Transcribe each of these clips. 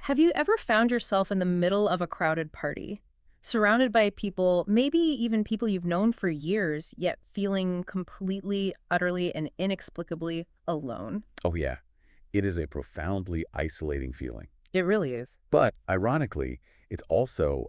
Have you ever found yourself in the middle of a crowded party, surrounded by people, maybe even people you've known for years, yet feeling completely, utterly, and inexplicably alone? Oh, yeah. It is a profoundly isolating feeling. It really is. But ironically, it's also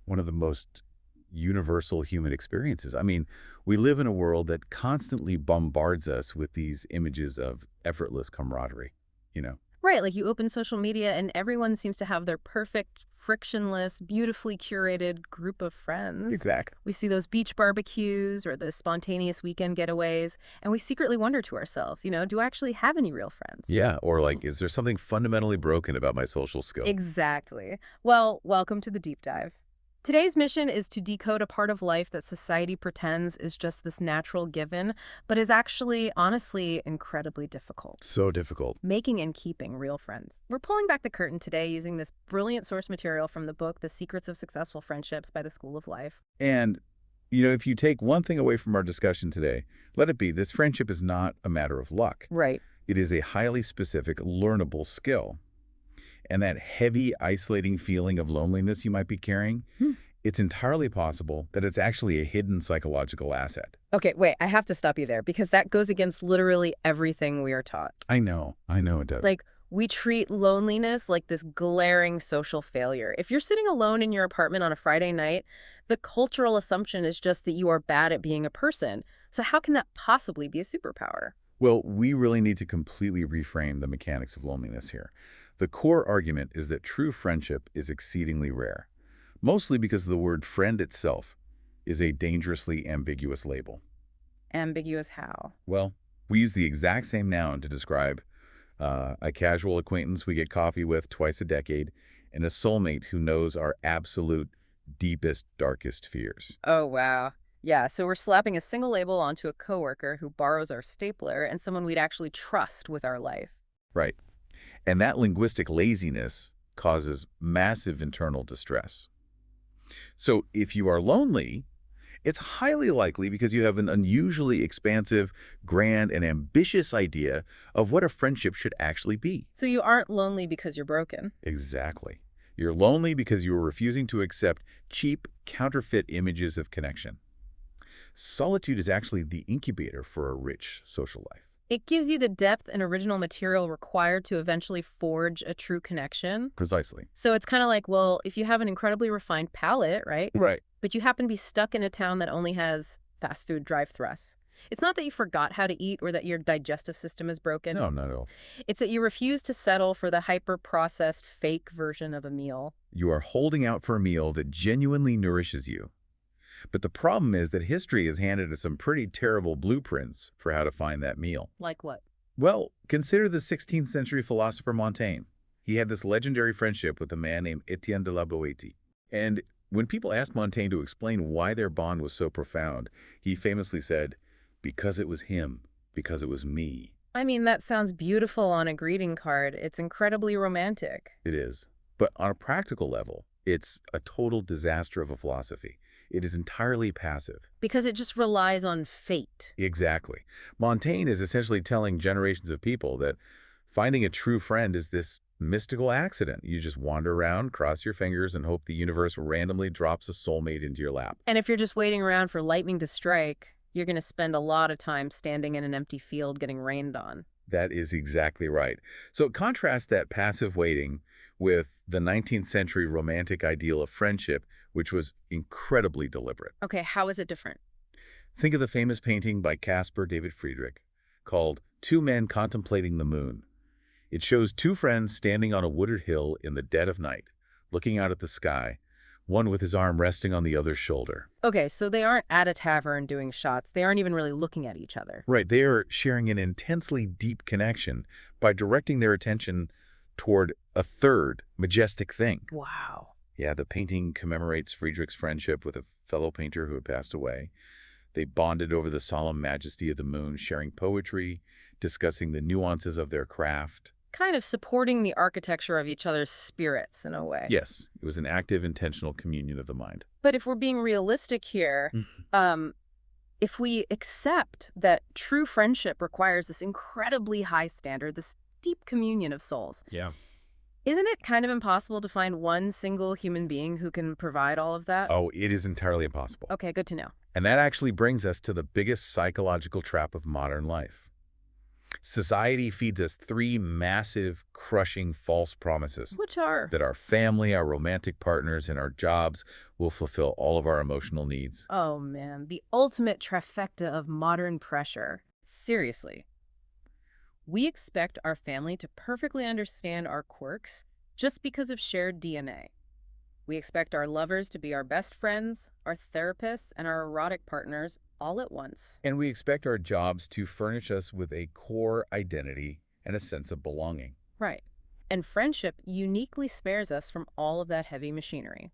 one of the most universal human experiences. I mean, we live in a world that constantly bombards us with these images of effortless camaraderie, you know? Right, like you open social media and everyone seems to have their perfect, frictionless, beautifully curated group of friends. Exactly. We see those beach barbecues or the spontaneous weekend getaways, and we secretly wonder to ourselves, do I actually have any real friends? Yeah, or like, is there something fundamentally broken about my social skill? Exactly. Well, welcome to the deep dive. Today's mission is to decode a part of life that society pretends is just this natural given, but is actually, honestly, incredibly difficult. So difficult. Making and keeping real friends. We're pulling back the curtain today using this brilliant source material from the book, The Secrets of Successful Friendships by the School of Life. And, if you take one thing away from our discussion today, let it be this friendship is not a matter of luck. Right. It is a highly specific, learnable skill. And that heavy, isolating feeling of loneliness you might be carrying, it's entirely possible that it's actually a hidden psychological asset. Okay, wait, I have to stop you there because that goes against literally everything we are taught. I know it does. Like, we treat loneliness like this glaring social failure. If you're sitting alone in your apartment on a Friday night, the cultural assumption is just that you are bad at being a person. So how can that possibly be a superpower? Well, we really need to completely reframe the mechanics of loneliness here. The core argument is that true friendship is exceedingly rare, mostly because the word friend itself is a dangerously ambiguous label. Ambiguous how? Well, we use the exact same noun to describe a casual acquaintance we get coffee with twice a decade and a soulmate who knows our absolute deepest, darkest fears. Oh, wow. Yeah, so we're slapping a single label onto a coworker who borrows our stapler and someone we'd actually trust with our life. Right. And that linguistic laziness causes massive internal distress. So if you are lonely, it's highly likely because you have an unusually expansive, grand, and ambitious idea of what a friendship should actually be. So you aren't lonely because you're broken. Exactly. You're lonely because you are refusing to accept cheap, counterfeit images of connection. Solitude is actually the incubator for a rich social life. It gives you the depth and original material required to eventually forge a true connection. Precisely. So it's kind of like, well, if you have an incredibly refined palate, right? Right. But you happen to be stuck in a town that only has fast food drive-thrus. It's not that you forgot how to eat or that your digestive system is broken. No, not at all. It's that you refuse to settle for the hyper-processed fake version of a meal. You are holding out for a meal that genuinely nourishes you. But the problem is that history has handed us some pretty terrible blueprints for how to find that meal. Like what? Well, consider the 16th century philosopher Montaigne. He had this legendary friendship with a man named Etienne de la Boétie. And when people asked Montaigne to explain why their bond was so profound, he famously said, "Because it was him, because it was me." I mean, that sounds beautiful on a greeting card. It's incredibly romantic. It is. But on a practical level, it's a total disaster of a philosophy. It is entirely passive. Because it just relies on fate. Exactly. Montaigne is essentially telling generations of people that finding a true friend is this mystical accident. You just wander around, cross your fingers, and hope the universe randomly drops a soulmate into your lap. And if you're just waiting around for lightning to strike, you're going to spend a lot of time standing in an empty field getting rained on. That is exactly right. So contrast that passive waiting with the 19th century romantic ideal of friendship, which was incredibly deliberate. Okay, how is it different? Think of the famous painting by Caspar David Friedrich called Two Men Contemplating the Moon. It shows two friends standing on a wooded hill in the dead of night, looking out at the sky, one with his arm resting on the other's shoulder. Okay, so they aren't at a tavern doing shots. They aren't even really looking at each other. Right, they are sharing an intensely deep connection by directing their attention toward a third majestic thing. Wow. Yeah, the painting commemorates Friedrich's friendship with a fellow painter who had passed away. They bonded over the solemn majesty of the moon, sharing poetry, discussing the nuances of their craft. Kind of supporting the architecture of each other's spirits in a way. Yes, it was an active, intentional communion of the mind. But if we're being realistic here, if we accept that true friendship requires this incredibly high standard, this deep communion of souls, Yeah. Isn't it kind of impossible to find one single human being who can provide all of that? Oh, it is entirely impossible. Okay, good to know. And that actually brings us to the biggest psychological trap of modern life. Society feeds us three massive, crushing false promises Which are? that our family, our romantic partners, and our jobs will fulfill all of our emotional needs. Oh man, the ultimate trifecta of modern pressure. Seriously. We expect our family to perfectly understand our quirks just because of shared DNA. We expect our lovers to be our best friends, our therapists, and our erotic partners all at once. And we expect our jobs to furnish us with a core identity and a sense of belonging. Right. And friendship uniquely spares us from all of that heavy machinery.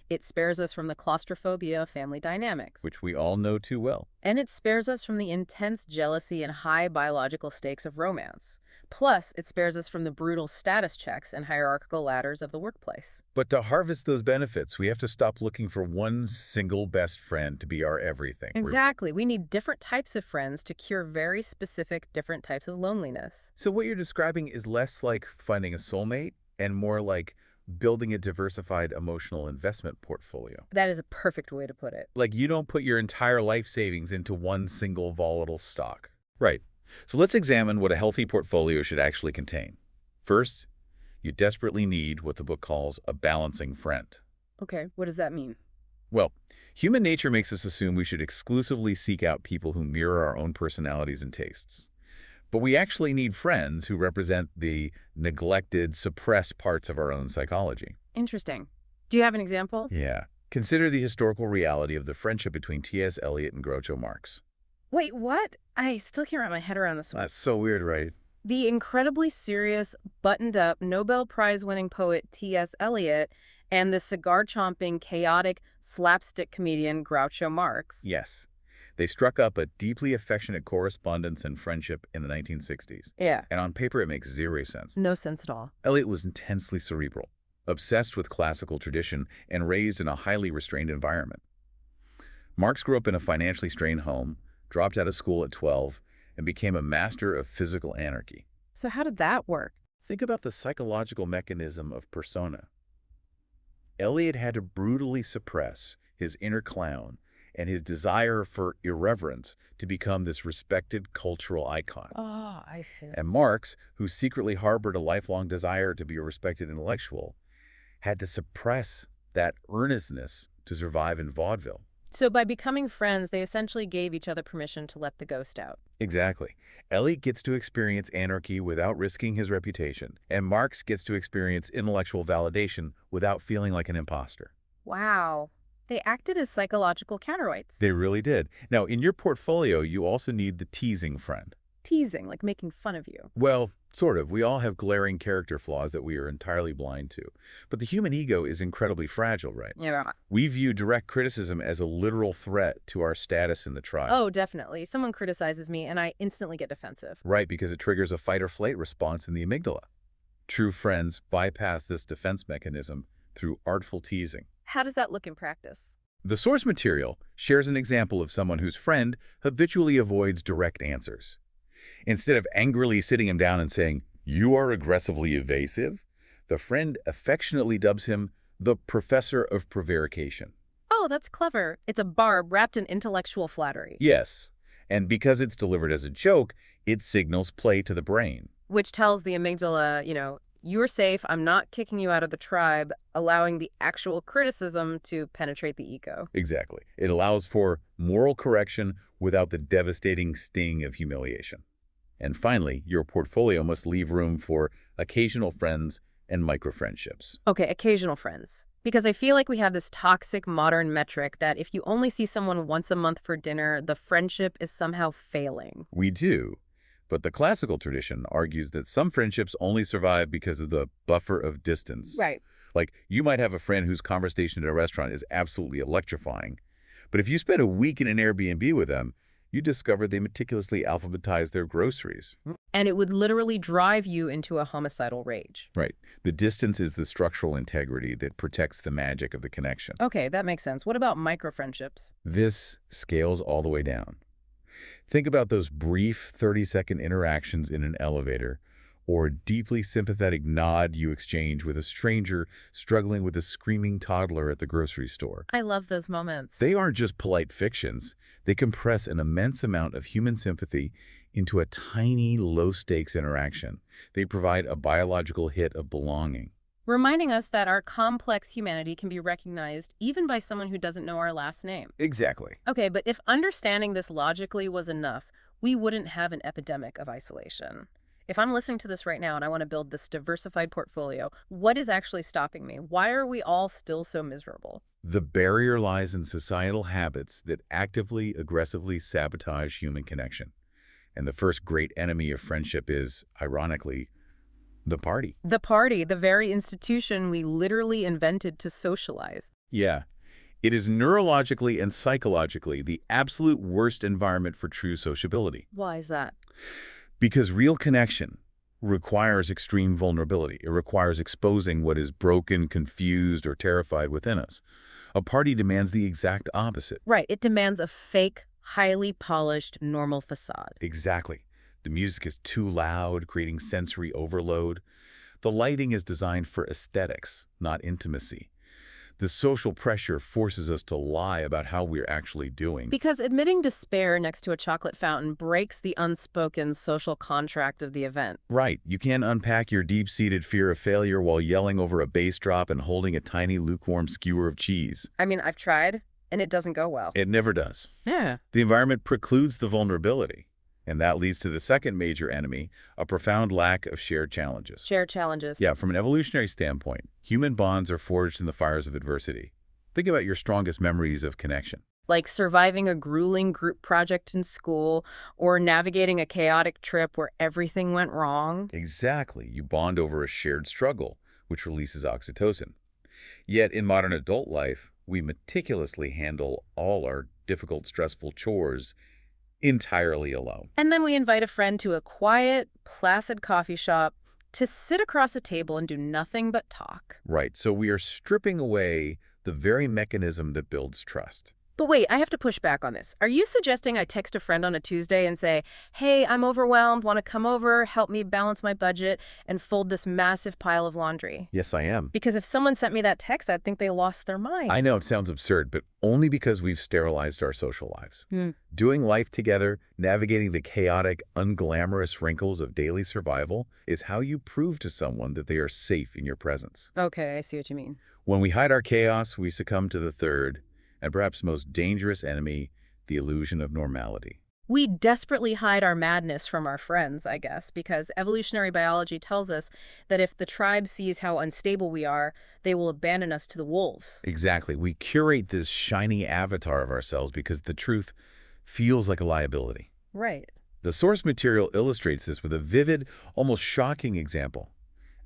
It spares us from the claustrophobia of family dynamics. Which we all know too well. And it spares us from the intense jealousy and high biological stakes of romance. Plus, it spares us from the brutal status checks and hierarchical ladders of the workplace. But to harvest those benefits, we have to stop looking for one single best friend to be our everything. Exactly. We need different types of friends to cure very specific different types of loneliness. So what you're describing is less like finding a soulmate and more like building a diversified emotional investment portfolio. That is a perfect way to put it. Like you don't put your entire life savings into one single volatile stock. Right. So let's examine what a healthy portfolio should actually contain. First, you desperately need what the book calls a balancing friend. Okay, what does that mean? Well, human nature makes us assume we should exclusively seek out people who mirror our own personalities and tastes. But we actually need friends who represent the neglected, suppressed parts of our own psychology. Interesting. Do you have an example? Yeah. Consider the historical reality of the friendship between T.S. Eliot and Groucho Marx. Wait, what? I still can't wrap my head around this one. That's so weird, right? The incredibly serious, buttoned-up, Nobel Prize-winning poet T.S. Eliot and the cigar-chomping, chaotic, slapstick comedian Groucho Marx. Yes. They struck up a deeply affectionate correspondence and friendship in the 1960s. Yeah. And on paper, it makes zero sense. No sense at all. Eliot was intensely cerebral, obsessed with classical tradition, and raised in a highly restrained environment. Marx grew up in a financially strained home, dropped out of school at 12, and became a master of physical anarchy. So how did that work? Think about the psychological mechanism of persona. Eliot had to brutally suppress his inner clown and his desire for irreverence to become this respected cultural icon. Oh, I see. And Marx, who secretly harbored a lifelong desire to be a respected intellectual, had to suppress that earnestness to survive in vaudeville. So by becoming friends, they essentially gave each other permission to let the ghost out. Exactly. Eliot gets to experience anarchy without risking his reputation, and Marx gets to experience intellectual validation without feeling like an imposter. Wow. They acted as psychological counterweights. They really did. Now, in your portfolio, you also need the teasing friend. Teasing, like making fun of you. Well, sort of. We all have glaring character flaws that we are entirely blind to. But the human ego is incredibly fragile, right? Yeah. We view direct criticism as a literal threat to our status in the tribe. Oh, definitely. Someone criticizes me and I instantly get defensive. Right, because it triggers a fight or flight response in the amygdala. True friends bypass this defense mechanism through artful teasing. How does that look in practice? The source material shares an example of someone whose friend habitually avoids direct answers. Instead of angrily sitting him down and saying, "You are aggressively evasive," the friend affectionately dubs him the professor of prevarication. Oh, that's clever. It's a barb wrapped in intellectual flattery. Yes, and because it's delivered as a joke, it signals play to the brain. Which tells the amygdala, you're safe, I'm not kicking you out of the tribe, allowing the actual criticism to penetrate the ego. Exactly. It allows for moral correction without the devastating sting of humiliation. And finally, your portfolio must leave room for occasional friends and micro-friendships. Okay, occasional friends. Because I feel like we have this toxic modern metric that if you only see someone once a month for dinner, the friendship is somehow failing. We do. But the classical tradition argues that some friendships only survive because of the buffer of distance. Right. Like, you might have a friend whose conversation at a restaurant is absolutely electrifying. But if you spend a week in an Airbnb with them, you discover they meticulously alphabetize their groceries. And it would literally drive you into a homicidal rage. Right. The distance is the structural integrity that protects the magic of the connection. Okay, that makes sense. What about micro-friendships? This scales all the way down. Think about those brief 30-second interactions in an elevator or a deeply sympathetic nod you exchange with a stranger struggling with a screaming toddler at the grocery store. I love those moments. They aren't just polite fictions. They compress an immense amount of human sympathy into a tiny, low-stakes interaction. They provide a biological hit of belonging. Reminding us that our complex humanity can be recognized even by someone who doesn't know our last name. Exactly. Okay, but if understanding this logically was enough, we wouldn't have an epidemic of isolation. If I'm listening to this right now and I want to build this diversified portfolio, what is actually stopping me? Why are we all still so miserable? The barrier lies in societal habits that actively, aggressively sabotage human connection. And the first great enemy of friendship is, ironically, the party. The party, the very institution we literally invented to socialize. Yeah. It is neurologically and psychologically the absolute worst environment for true sociability. Why is that? Because real connection requires extreme vulnerability. It requires exposing what is broken, confused, or terrified within us. A party demands the exact opposite. Right, it demands a fake, highly polished, normal facade. Exactly. The music is too loud, creating sensory overload. The lighting is designed for aesthetics, not intimacy. The social pressure forces us to lie about how we're actually doing. Because admitting despair next to a chocolate fountain breaks the unspoken social contract of the event. Right. You can't unpack your deep-seated fear of failure while yelling over a bass drop and holding a tiny lukewarm skewer of cheese. I mean, I've tried, and it doesn't go well. It never does. Yeah. The environment precludes the vulnerability. And that leads to the second major enemy, a profound lack of shared challenges. Shared challenges. Yeah, from an evolutionary standpoint, human bonds are forged in the fires of adversity. Think about your strongest memories of connection. Like surviving a grueling group project in school or navigating a chaotic trip where everything went wrong. Exactly. You bond over a shared struggle, which releases oxytocin. Yet in modern adult life, we meticulously handle all our difficult, stressful chores entirely alone. And then we invite a friend to a quiet, placid coffee shop to sit across a table and do nothing but talk. Right, so we are stripping away the very mechanism that builds trust. But wait, I have to push back on this. Are you suggesting I text a friend on a Tuesday and say, hey, I'm overwhelmed, want to come over, help me balance my budget, and fold this massive pile of laundry? Yes, I am. Because if someone sent me that text, I'd think they lost their mind. I know it sounds absurd, but only because we've sterilized our social lives. Doing life together, navigating the chaotic, unglamorous wrinkles of daily survival is how you prove to someone that they are safe in your presence. Okay, I see what you mean. When we hide our chaos, we succumb to the third, and perhaps most dangerous enemy, the illusion of normality. We desperately hide our madness from our friends, I guess, because evolutionary biology tells us that if the tribe sees how unstable we are, they will abandon us to the wolves. Exactly. We curate this shiny avatar of ourselves because the truth feels like a liability. Right. The source material illustrates this with a vivid, almost shocking example.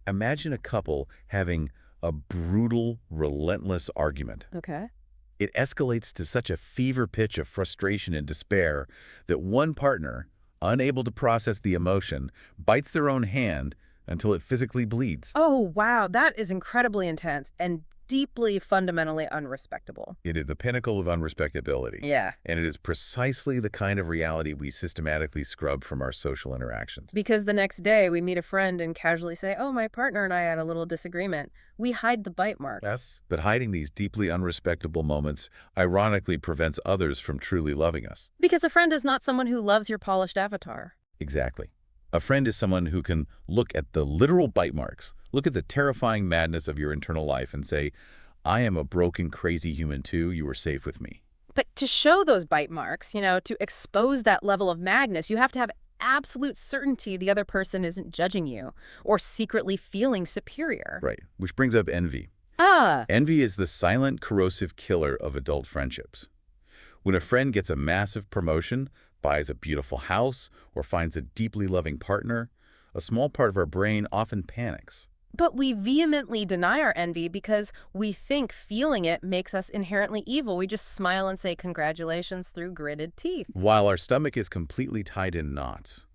Imagine a couple having a brutal, relentless argument. Okay. It escalates to such a fever pitch of frustration and despair that one partner, unable to process the emotion, bites their own hand until it physically bleeds. Oh, wow. That is incredibly intense and deeply fundamentally unrespectable. It is the pinnacle of unrespectability. Yeah. And it is precisely the kind of reality we systematically scrub from our social interactions. Because the next day we meet a friend and casually say, oh, my partner and I had a little disagreement. We hide the bite mark. Yes. But hiding these deeply unrespectable moments ironically prevents others from truly loving us. Because a friend is not someone who loves your polished avatar. Exactly. A friend is someone who can look at the literal bite marks, look at the terrifying madness of your internal life and say, I am a broken, crazy human too. You are safe with me. But to show those bite marks, to expose that level of madness, you have to have absolute certainty the other person isn't judging you or secretly feeling superior. Right. Which brings up envy. Ah. Envy is the silent, corrosive killer of adult friendships. When a friend gets a massive promotion, buys a beautiful house, or finds a deeply loving partner, a small part of our brain often panics. But we vehemently deny our envy because we think feeling it makes us inherently evil. We just smile and say congratulations through gritted teeth. While our stomach is completely tied in knots,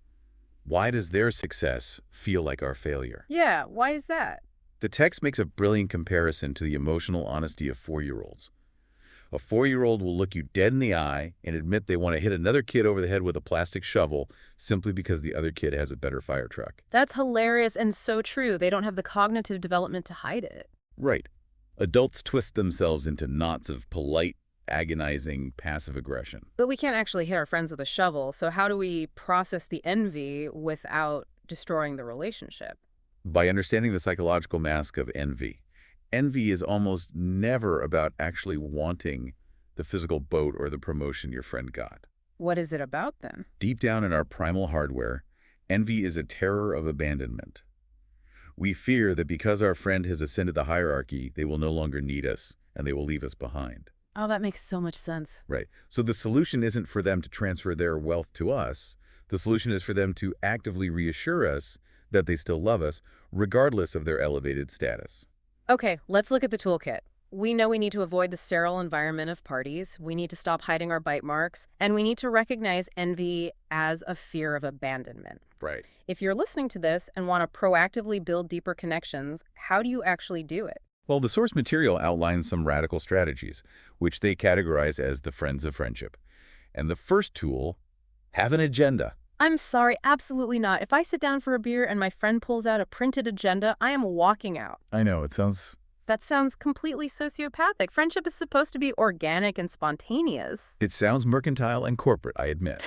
why does their success feel like our failure? Yeah, why is that? The text makes a brilliant comparison to the emotional honesty of 4-year-olds. A 4-year-old will look you dead in the eye and admit they want to hit another kid over the head with a plastic shovel simply because the other kid has a better fire truck. That's hilarious and so true. They don't have the cognitive development to hide it. Right. Adults twist themselves into knots of polite, agonizing passive aggression. But we can't actually hit our friends with a shovel, so how do we process the envy without destroying the relationship? By understanding the psychological mask of envy. Envy is almost never about actually wanting the physical boat or the promotion your friend got. What is it about then? Deep down in our primal hardware, envy is a terror of abandonment. We fear that because our friend has ascended the hierarchy, they will no longer need us and they will leave us behind. Oh, that makes so much sense. Right. So the solution isn't for them to transfer their wealth to us. The solution is for them to actively reassure us that they still love us, regardless of their elevated status. Okay, let's look at the toolkit. We know we need to avoid the sterile environment of parties, we need to stop hiding our bite marks, and we need to recognize envy as a fear of abandonment. Right. If you're listening to this and want to proactively build deeper connections, how do you actually do it? Well, the source material outlines some radical strategies, which they categorize as the friends of friendship. And the first tool, have an agenda. I'm sorry, absolutely not. If I sit down for a beer and my friend pulls out a printed agenda, I am walking out. I know, it sounds... That sounds completely sociopathic. Friendship is supposed to be organic and spontaneous. It sounds mercantile and corporate, I admit.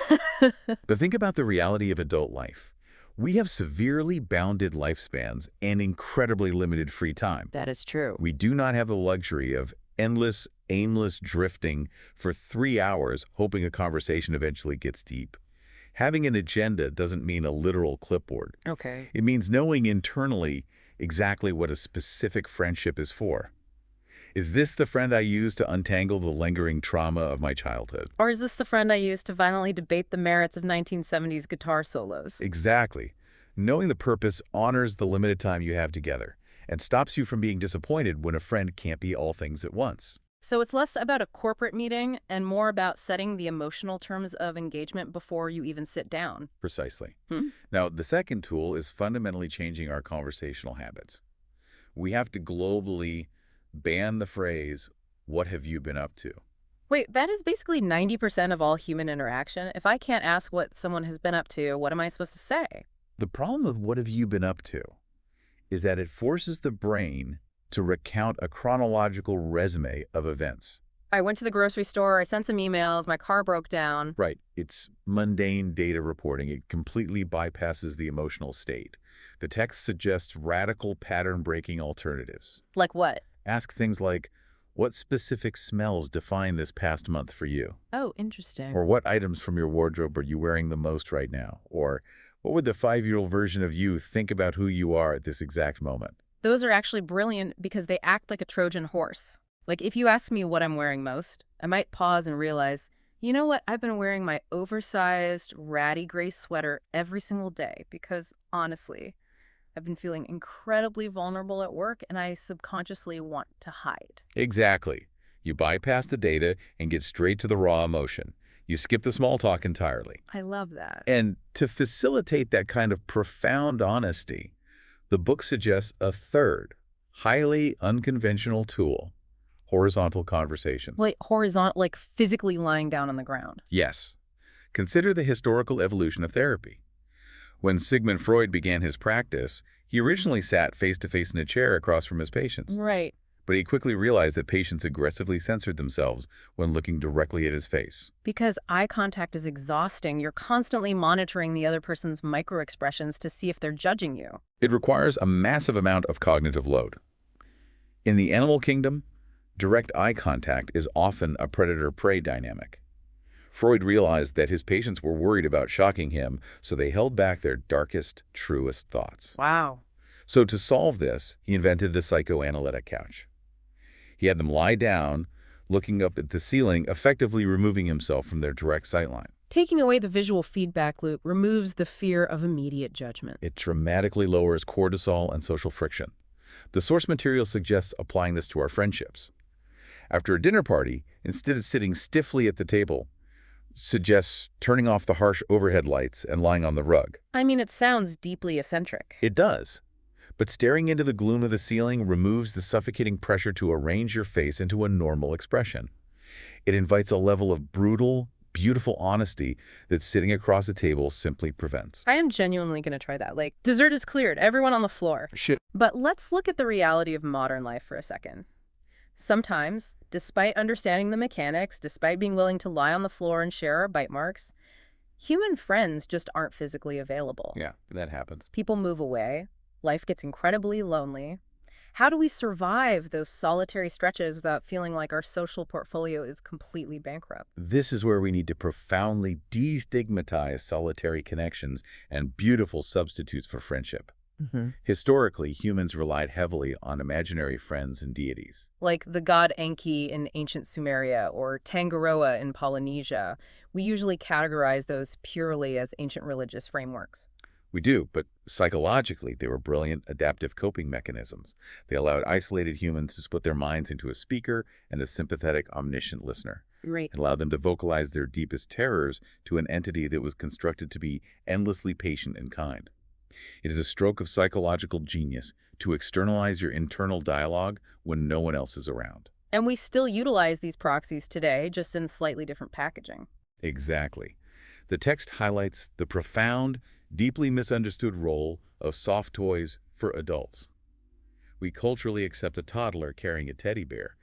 But think about the reality of adult life. We have severely bounded lifespans and incredibly limited free time. That is true. We do not have the luxury of endless, aimless drifting for 3 hours, hoping a conversation eventually gets deep. Having an agenda doesn't mean a literal clipboard. Okay. It means knowing internally exactly what a specific friendship is for. Is this the friend I use to untangle the lingering trauma of my childhood? Or is this the friend I used to violently debate the merits of 1970s guitar solos? Exactly. Knowing the purpose honors the limited time you have together and stops you from being disappointed when a friend can't be all things at once. So it's less about a corporate meeting and more about setting the emotional terms of engagement before you even sit down. Precisely. Hmm? Now, the second tool is fundamentally changing our conversational habits. We have to globally ban the phrase, "What have you been up to?" Wait, that is basically 90% of all human interaction. If I can't ask what someone has been up to, what am I supposed to say? The problem with "What have you been up to?" is that it forces the brain to recount a chronological resume of events. I went to the grocery store, I sent some emails, my car broke down. Right. It's mundane data reporting. It completely bypasses the emotional state. The text suggests radical pattern-breaking alternatives. Like what? Ask things like, what specific smells define this past month for you? Oh, interesting. Or what items from your wardrobe are you wearing the most right now? Or what would the 5-year-old version of you think about who you are at this exact moment? Those are actually brilliant because they act like a Trojan horse. Like if you ask me what I'm wearing most, I might pause and realize, you know what, I've been wearing my oversized, ratty gray sweater every single day because, honestly, I've been feeling incredibly vulnerable at work and I subconsciously want to hide. Exactly. You bypass the data and get straight to the raw emotion. You skip the small talk entirely. I love that. And to facilitate that kind of profound honesty, the book suggests a third, highly unconventional tool, horizontal conversations. Like horizontal, like physically lying down on the ground. Yes. Consider the historical evolution of therapy. When Sigmund Freud began his practice, he originally sat face-to-face in a chair across from his patients. Right. But he quickly realized that patients aggressively censored themselves when looking directly at his face. Because eye contact is exhausting. You're constantly monitoring the other person's microexpressions to see if they're judging you. It requires a massive amount of cognitive load. In the animal kingdom, direct eye contact is often a predator-prey dynamic. Freud realized that his patients were worried about shocking him, so they held back their darkest, truest thoughts. Wow. So to solve this, he invented the psychoanalytic couch. He had them lie down, looking up at the ceiling, effectively removing himself from their direct sightline. Taking away the visual feedback loop removes the fear of immediate judgment. It dramatically lowers cortisol and social friction. The source material suggests applying this to our friendships. After a dinner party, instead of sitting stiffly at the table, suggests turning off the harsh overhead lights and lying on the rug. I mean, it sounds deeply eccentric. It does. But staring into the gloom of the ceiling removes the suffocating pressure to arrange your face into a normal expression. It invites a level of brutal, beautiful honesty that sitting across a table simply prevents. I am genuinely going to try that. Like, dessert is cleared, everyone on the floor. Shit. But let's look at the reality of modern life for a second. Sometimes, despite understanding the mechanics, despite being willing to lie on the floor and share our bite marks, human friends just aren't physically available. Yeah, that happens. People move away. Life gets incredibly lonely. How do we survive those solitary stretches without feeling like our social portfolio is completely bankrupt? This is where we need to profoundly destigmatize solitary connections and beautiful substitutes for friendship. Historically, humans relied heavily on imaginary friends and deities. Like the god Enki in ancient Sumeria or Tangaroa in Polynesia, we usually categorize those purely as ancient religious frameworks. We do, but psychologically, they were brilliant adaptive coping mechanisms. They allowed isolated humans to split their minds into a speaker and a sympathetic, omniscient listener. Right. It allowed them to vocalize their deepest terrors to an entity that was constructed to be endlessly patient and kind. It is a stroke of psychological genius to externalize your internal dialogue when no one else is around. And we still utilize these proxies today, just in slightly different packaging. Exactly. The text highlights the profound, deeply misunderstood role of soft toys for adults. We culturally accept a toddler carrying a teddy bear,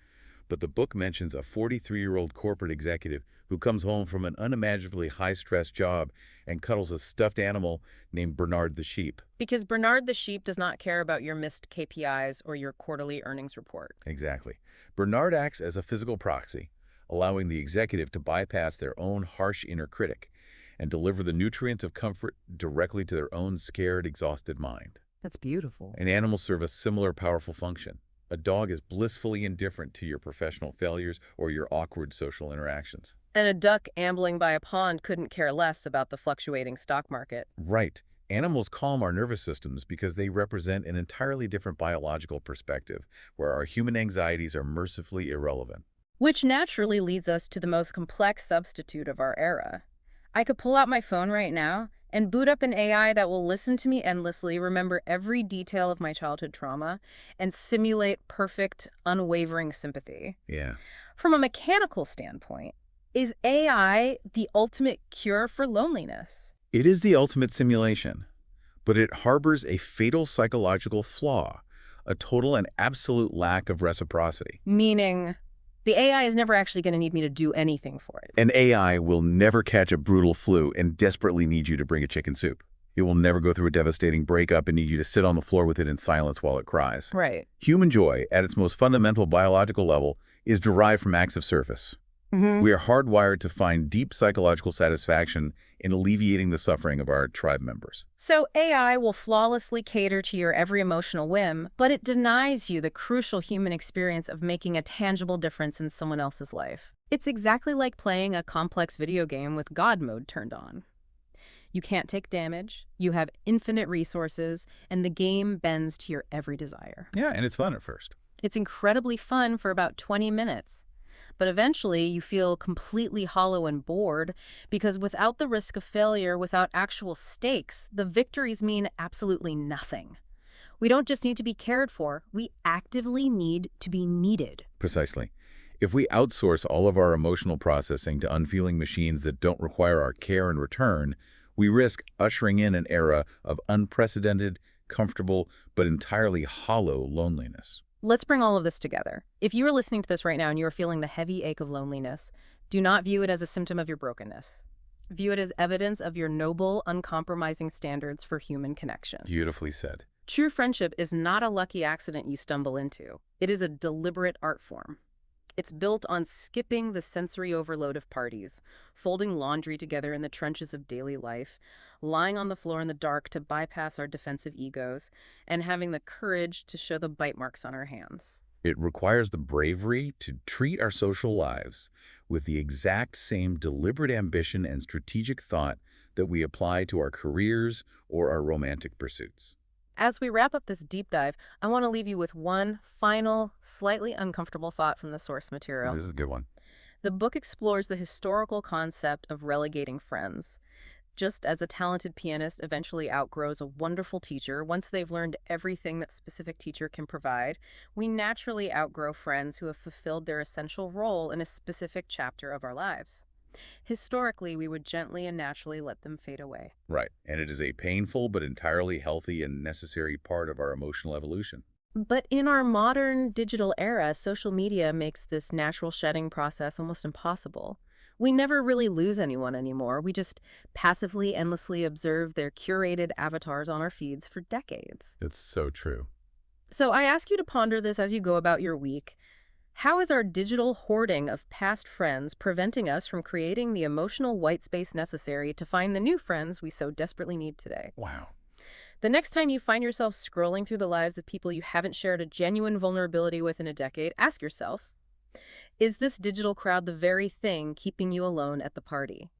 but the book mentions a 43-year-old corporate executive who comes home from an unimaginably high-stress job and cuddles a stuffed animal named Bernard the sheep. Because Bernard the sheep does not care about your missed KPIs or your quarterly earnings report. Exactly. Bernard acts as a physical proxy, allowing the executive to bypass their own harsh inner critic and deliver the nutrients of comfort directly to their own scared, exhausted mind. That's beautiful. And animals serve a similar powerful function. A dog is blissfully indifferent to your professional failures or your awkward social interactions. And a duck ambling by a pond couldn't care less about the fluctuating stock market. Right. Animals calm our nervous systems because they represent an entirely different biological perspective, where our human anxieties are mercifully irrelevant. Which naturally leads us to the most complex substitute of our era. I could pull out my phone right now and boot up an AI that will listen to me endlessly, remember every detail of my childhood trauma, and simulate perfect, unwavering sympathy. Yeah. From a mechanical standpoint, is AI the ultimate cure for loneliness? It is the ultimate simulation, but it harbors a fatal psychological flaw, a total and absolute lack of reciprocity. Meaning, the AI is never actually going to need me to do anything for it. An AI will never catch a brutal flu and desperately need you to bring a chicken soup. It will never go through a devastating breakup and need you to sit on the floor with it in silence while it cries. Right. Human joy, at its most fundamental biological level, is derived from acts of service. We are hardwired to find deep psychological satisfaction in alleviating the suffering of our tribe members. So AI will flawlessly cater to your every emotional whim, but it denies you the crucial human experience of making a tangible difference in someone else's life. It's exactly like playing a complex video game with God mode turned on. You can't take damage, you have infinite resources, and the game bends to your every desire. Yeah, and it's fun at first. It's incredibly fun for about 20 minutes. But eventually, you feel completely hollow and bored because without the risk of failure, without actual stakes, the victories mean absolutely nothing. We don't just need to be cared for, we actively need to be needed. Precisely. If we outsource all of our emotional processing to unfeeling machines that don't require our care in return, we risk ushering in an era of unprecedented, comfortable, but entirely hollow loneliness. Let's bring all of this together. If you are listening to this right now and you are feeling the heavy ache of loneliness, do not view it as a symptom of your brokenness. View it as evidence of your noble, uncompromising standards for human connection. Beautifully said. True friendship is not a lucky accident you stumble into. It is a deliberate art form. It's built on skipping the sensory overload of parties, folding laundry together in the trenches of daily life, lying on the floor in the dark to bypass our defensive egos, and having the courage to show the bite marks on our hands. It requires the bravery to treat our social lives with the exact same deliberate ambition and strategic thought that we apply to our careers or our romantic pursuits. As we wrap up this deep dive, I want to leave you with one final, slightly uncomfortable thought from the source material. This is a good one. The book explores the historical concept of relegating friends. Just as a talented pianist eventually outgrows a wonderful teacher once they've learned everything that specific teacher can provide, we naturally outgrow friends who have fulfilled their essential role in a specific chapter of our lives. Historically, we would gently and naturally let them fade away. Right. And it is a painful but entirely healthy and necessary part of our emotional evolution. But in our modern digital era, social media makes this natural shedding process almost impossible. We never really lose anyone anymore. We just passively, endlessly observe their curated avatars on our feeds for decades. It's so true. So I ask you to ponder this as you go about your week. How is our digital hoarding of past friends preventing us from creating the emotional white space necessary to find the new friends we so desperately need today? Wow. The next time you find yourself scrolling through the lives of people you haven't shared a genuine vulnerability with in a decade, ask yourself, is this digital crowd the very thing keeping you alone at the party?